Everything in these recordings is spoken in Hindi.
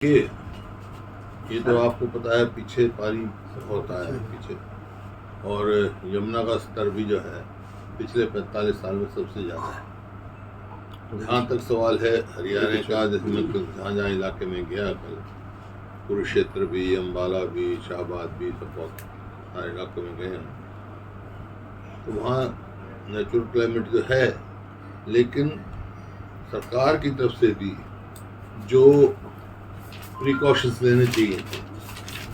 ये ये तो आपको पता है पीछे पानी होता है पीछे। और यमुना का स्तर भी जो है पिछले 45 साल में सबसे ज़्यादा है। जहाँ तक सवाल है हरियाणा का, जैसे मैं जहाँ जहाँ इलाके में गया कल, कुरुक्षेत्र भी, अम्बाला भी, शाहबाद भी, सब बहुत सारे इलाकों में गए हैं। तो वहाँ नेचुरल क्लाइमेट जो है, लेकिन सरकार की तरफ से भी जो प्रिकॉशंस लेने चाहिए थे,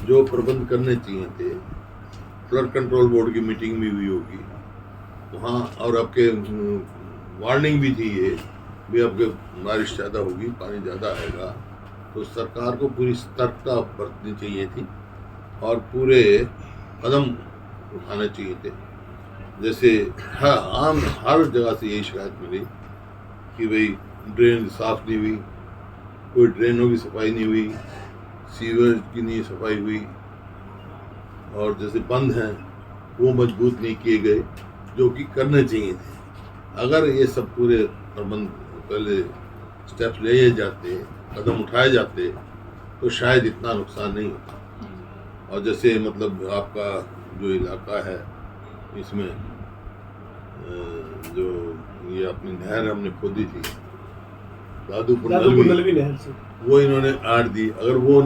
जो प्रबंध करने चाहिए थे, फ्लड कंट्रोल बोर्ड की मीटिंग भी हुई होगी वहाँ, और आपके वार्निंग भी थी ये भी आपके बारिश ज़्यादा होगी, पानी ज़्यादा आएगा, तो सरकार को पूरी सतर्कता बरतनी चाहिए थी और पूरे कदम उठाने चाहिए थे। जैसे आम हर जगह से यही शिकायत मिली कि भाई ड्रेन साफ नहीं हुई, कोई ड्रेनों की सफाई नहीं हुई, सीवर की नहीं सफाई हुई, और जैसे बंद हैं वो मजबूत नहीं किए गए जो कि करने चाहिए थे। अगर ये सब पूरे प्रबंध पहले स्टेप्स लिए जाते, कदम उठाए जाते, तो शायद इतना नुकसान नहीं होता। और जैसे मतलब आपका जो इलाका है इसमें जो ये अपनी नहर हमने खोदी थी दादूपुर नलवी नहर से, वो इन्होंने आड़ दी। अगर वो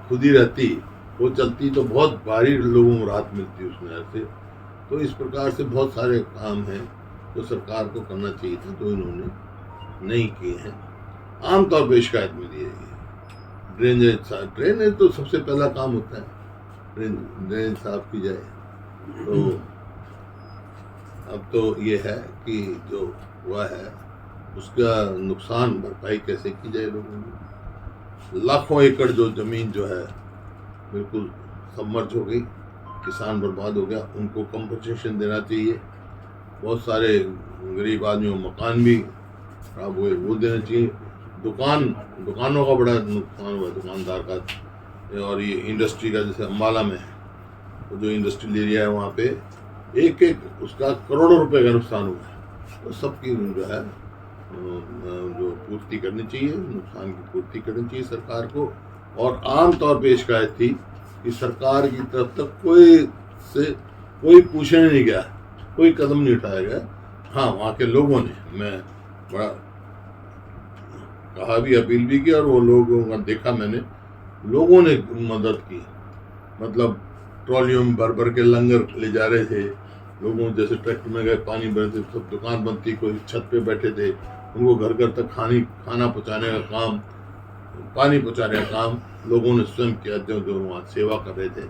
खुदी रहती, वो चलती, तो बहुत भारी लोगों को राहत मिलती उस नहर से। तो इस प्रकार से बहुत सारे काम हैं जो सरकार को करना चाहिए था, तो इन्होंने नहीं किए हैं। आमतौर पर शिकायत मिली है ड्रेनेज तो सबसे पहला काम होता है, ड्रेनेज साफ की जाए। तो अब तो ये है कि जो हुआ है उसका नुकसान भरपाई कैसे की जाए। लोगों की लाखों एकड़ जो ज़मीन जो है बिल्कुल सबमर्ज हो गई, किसान बर्बाद हो गया, उनको कंपनसेशन देना चाहिए। बहुत सारे गरीब आदमियों मकान भी खराब हुए, वो देना चाहिए। दुकानों का बड़ा नुकसान हुआ, दुकानदार का। और ये इंडस्ट्री का, जैसे अम्बाला में तो जो इंडस्ट्रियल एरिया है वहाँ पे एक उसका करोड़ों रुपए का नुकसान हुआ है। तो सबकी जो है जो पूर्ति करनी चाहिए, नुकसान की पूर्ति करनी चाहिए सरकार को। और आम तौर पे शिकायत थी कि सरकार की तरफ तक कोई पूछने नहीं गया, कोई कदम नहीं उठाया गया। हाँ, वहाँ के लोगों ने, मैं बड़ा कहा भी, अपील भी की, और वो लोगों का देखा मैंने, लोगों ने मदद की। मतलब ट्रॉलियों में भर भर के लंगर ले जा रहे थे लोगों, जैसे ट्रैक्टर में गए, पानी भरे थे, सब दुकान बंद थी, कोई छत पे बैठे थे, उनको घर घर तक खाना पहुँचाने का काम, पानी पहुँचाने का काम लोगों ने स्वयं किया। जो वहाँ सेवा कर रहे थे,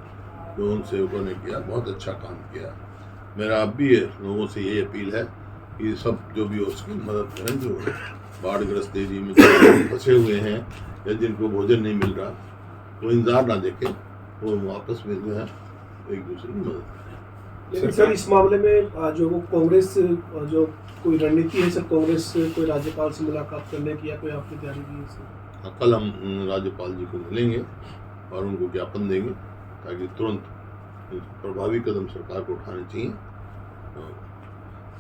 जो उन सेवकों ने किया, बहुत अच्छा काम किया। मेरा अब भी लोगों से यही अपील है कि सब जो भी हो उसकी मदद करें, जो बाढ़ग्रस्त एरिया में जो फंसे हुए हैं या जिनको भोजन नहीं मिल रहा, वो इंतजार ना देखें, वो वापस में जो है एक दूसरे की मदद करें। लेकिन सर इस मामले में जो वो कांग्रेस जो कोई रणनीति है सर, कांग्रेस कोई राज्यपाल से मुलाकात करने की या कोई आपने तैयारी की है सर? कल हम राज्यपाल जी को मिलेंगे और उनको ज्ञापन देंगे ताकि तुरंत प्रभावी कदम सरकार को उठाने चाहिए।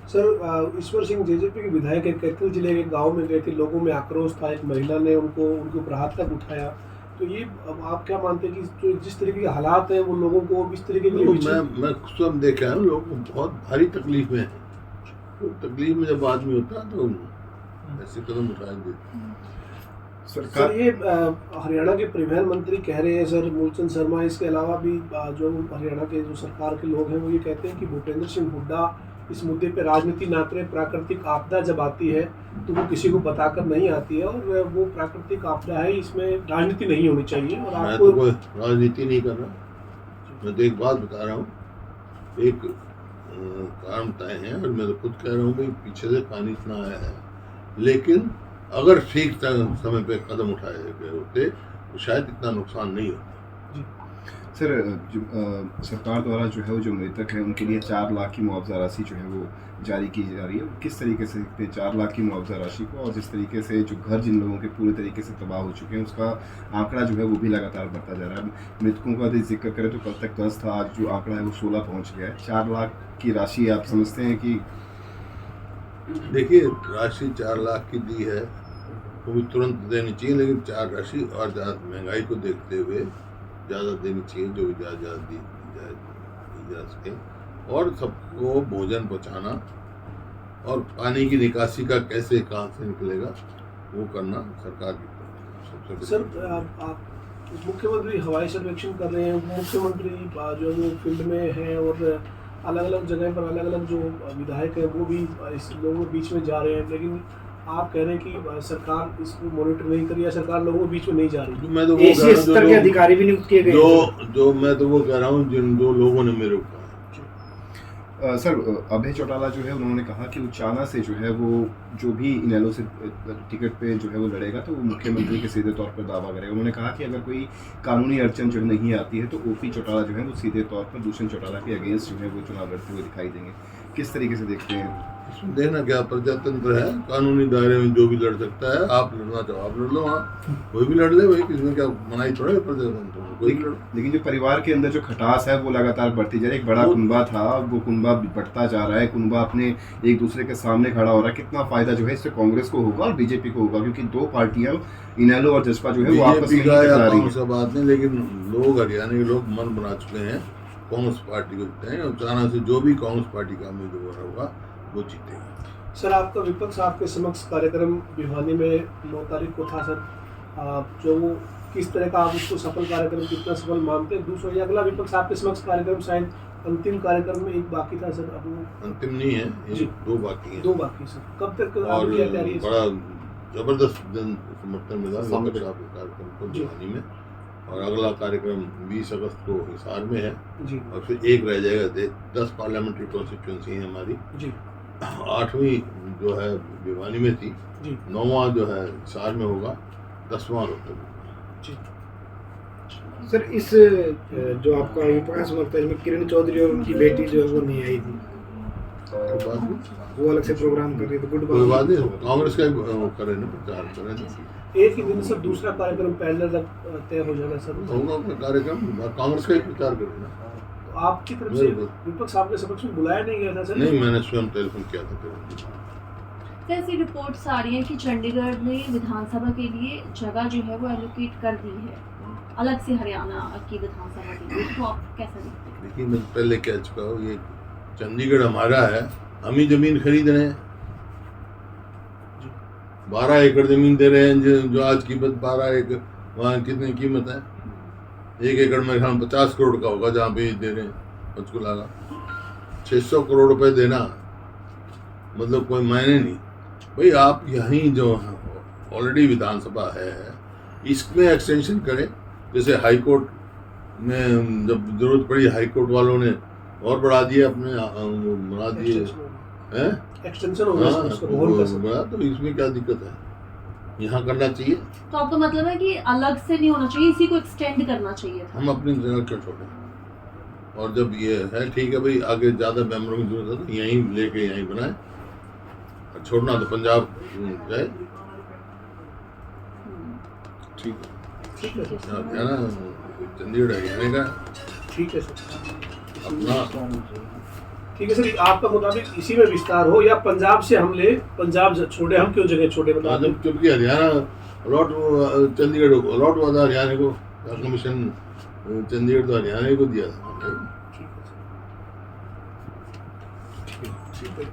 सर ईश्वर सिंह जेजेपी के विधायक कैथल जिले के गांव में गए थे, लोगों में आक्रोश था, एक महिला ने उनके ऊपर हाथ तक उठाया। तो ये अब आप क्या मानते हैं कि जो जिस तरीके के हालात हैं वो लोगों को इस तरीके के मैं स्वयं देखा है, लोग बहुत भारी तकलीफ में है। तो तकलीफ में जब आदमी होता है तो ऐसे कदम उठाए देते। सर ये हरियाणा के परिवहन मंत्री कह रहे हैं सर, मूलचंद शर्मा, इसके अलावा भी जो हरियाणा के जो सरकार के लोग हैं वो ये कहते हैं कि भूपेंद्र सिंह हुड्डा इस मुद्दे पे राजनीति ना करें। प्राकृतिक आपदा जब आती है तो वो किसी को बताकर नहीं आती है, और वो प्राकृतिक आपदा है, इसमें राजनीति नहीं होनी चाहिए। और मैं तो कोई राजनीति नहीं कर रहा, मैं तो एक बात बता रहा हूँ, एक कारण तय है, और मैं तो खुद कह रहा हूँ भाई पीछे से पानी इतना आया है, लेकिन अगर ठीक समय पे कदम उठाए गए होते तो शायद इतना नुकसान नहीं होता। सर जो सरकार द्वारा जो है वो जो मृतक है उनके लिए 4 लाख की मुआवजा राशि जो है वो जारी की जा रही है, किस तरीके से देखते हैं 4 लाख की मुआवजा राशि को? और जिस तरीके से जो घर जिन लोगों के पूरे तरीके से तबाह हो चुके हैं उसका आंकड़ा जो है वो भी लगातार बढ़ता जा रहा है। मृतकों का यदि जिक्र करें तो कल तक 10 था, आज जो आंकड़ा है वो 16 पहुँच गया है। 4 लाख की राशि आप समझते हैं कि? देखिए, राशि 4 लाख की दी है, वो भी तुरंत देनी चाहिए, लेकिन 4 राशि और ज़्यादा महंगाई को देखते हुए ज़्यादा देनी चाहिए, जो भी ज़्यादा दी जा सके। और सबको भोजन पहुँचाना और पानी की निकासी का कैसे कहाँ से निकलेगा वो करना सरकार की सबसे बड़ी सर आप मुख्यमंत्री हवाई सर्वेक्षण कर रहे हैं, मुख्यमंत्री जो है वो फील्ड में है और अलग अलग जगह पर अलग अलग जो विधायक हैं वो भी इस लोगों के बीच में जा रहे हैं, लेकिन आप कह रहे हैं कि सरकार इसको मॉनिटर नहीं कर रही है, सरकार लोगों के बीच में नहीं जा रही। मैं तो वो कह रहा हूँ, स्तर के अधिकारी भी नियुक्त किए गए जो मैं तो वो कह रहा हूँ जिन 2 लोगों ने मेरे ऊपर सर अभय चौटाला जो है उन्होंने कहा कि उचाना से जो है वो जो भी इनेलो से टिकट पे जो है वो लड़ेगा तो वो मुख्यमंत्री के सीधे तौर पर दावा करेगा। उन्होंने कहा कि अगर कोई कानूनी अड़चन जो नहीं आती है तो ओपी चौटाला जो है वो सीधे तौर पर दुष्यंत चौटाला के अगेंस्ट जो है वो चुनाव लड़ते हुए दिखाई देंगे। किस तरीके से देखते हैं? इसमें देखना क्या प्रजातंत्र है, कानूनी दायरे में जो भी लड़ सकता है। आप लड़ना चाहो आप लड़ लो, हाँ कोई भी लड़ ले भाई, किसमें क्या मनाही थोड़ा है प्रजातंत्र में, कोई भी लड़। लेकिन जो परिवार के अंदर जो खटास है वो लगातार बढ़ती जा रही है। एक बड़ा कुनबा था, वो कुनबा बढ़ता जा रहा है, कुनबा अपने एक दूसरे के सामने खड़ा हो रहा है। कितना फायदा जो है इससे कांग्रेस को होगा और बीजेपी को होगा, क्योंकि 2 पार्टियां इनेलो और जसपा जो है वो आपस में का या टकरा रही कांग्रेस का बात नहीं, लेकिन लोग हरियाणा के लोग मन बना चुके हैं कांग्रेस पार्टी को जीते हैं। और चाना से जो भी कांग्रेस पार्टी का उम्मीदवार होगा वो जीतेगा। सर आपका विपक्ष आपके समक्ष कार्यक्रम भिवानी में 9 तारीख को था सर, जो वो किस तरह का आप उसको सफल कार्यक्रम कितना सफल मानते हैं? दूसरा ये अगला विपक्ष आपके समक्ष कार्यक्रम शायद अंतिम कार्यक्रम में एक बाकी था सर, अब वो अंतिम नहीं है, ये 2 बाकी हैं। 2 बाकी सर, कब तक और आपकी तैयारी है? बड़ा जबरदस्त जन समर्थन मिला विपक्ष आपके कार्यक्रम को भिवानी में। और अगला कार्यक्रम 20 अगस्त को हिसार में है जी, और फिर एक रह जाएगा। 10 पार्लियामेंट्री कॉन्स्टिट्यूंसी है हमारी जी 8वीं जो है भिवानी में थी, जी 9वां जो है हिसार में होगा, 10वां रोहतक में। जी। सर इस जो आपका विपक्ष समर्थन है इसमें किरण चौधरी और उनकी बेटी जो है वो नहीं आई थी, कोई बात नहीं, वो अलग से प्रोग्राम कर रही थी, गुड कोई बात नहीं, कांग्रेस का वो करे ना, प्रचार करें। एक ही दिन सर दूसरा कार्यक्रम पैरेलल तय हो जाएगा सर, होगा अपना कार्यक्रम, कांग्रेस का ही प्रचार करें ना। तो आपकी तरफ से विपक्ष आपके समक्ष में बुलाया नहीं गया था सर? नहीं, मैंने स्वयं टेलीफोन किया था तुरंत। ऐसी रिपोर्ट्स आ रही है कि चंडीगढ़ ने विधानसभा के लिए जगह जो है वो एलोकेट कर दी है अलग से हरियाणा की विधानसभा के लिए, तो आप कैसा देखते हैं? देखिए मैं पहले कह चुका हूँ, ये चंडीगढ़ हमारा है, हम ही जमीन खरीद रहे हैं। 12 एकड़ जमीन दे रहे हैं, जो आज कीमत 12 एकड़, वहाँ कितनी कीमत है? 1 एकड़ में 50 करोड़ का होगा, जहाँ पे दे रहे हैं पंचकुला का। 600 करोड़ रुपए देना मतलब कोई मायने नहीं भाई। आप यहीं जो ऑलरेडी विधानसभा है इसमें एक्सटेंशन करें, जैसे हाई कोर्ट में जब जरूरत पड़ी हाई कोर्ट वालों ने और बढ़ा दिया, अपने बना दिए हैं, एक्सटेंशन हो गया उसका बहुत पैसा। बड़ा, तो इसमें क्या दिक्कत है? यहाँ करना चाहिए। तो आपका मतलब है कि अलग से नहीं होना चाहिए, इसी को एक्सटेंड करना चाहिए था। हम अपनी जगह क्यों छोड़ें? और जब ये है ठीक है भाई, आगे ज़्यादा मेम्बरों की जरूरत है तो यहीं लेके यहीं बनाए, और छोड़ना तो पंजाब जाए। ठीक है, ठीक है सर, है ना, चंडीगढ़ हरियाणा का ठीक है सर, अपना। ठीक है सर। आपका मुताबिक इसी में विस्तार हो या पंजाब से हम ले, पंजाब छोड़े, हम क्यों जगह छोड़े बता दें? क्योंकि हरियाणा अलॉट, चंडीगढ़ को अलॉट हुआ था, हरियाणा को कमीशन चंडीगढ़ तो हरियाणा को दिया था। ठीक है सर, ठीक है।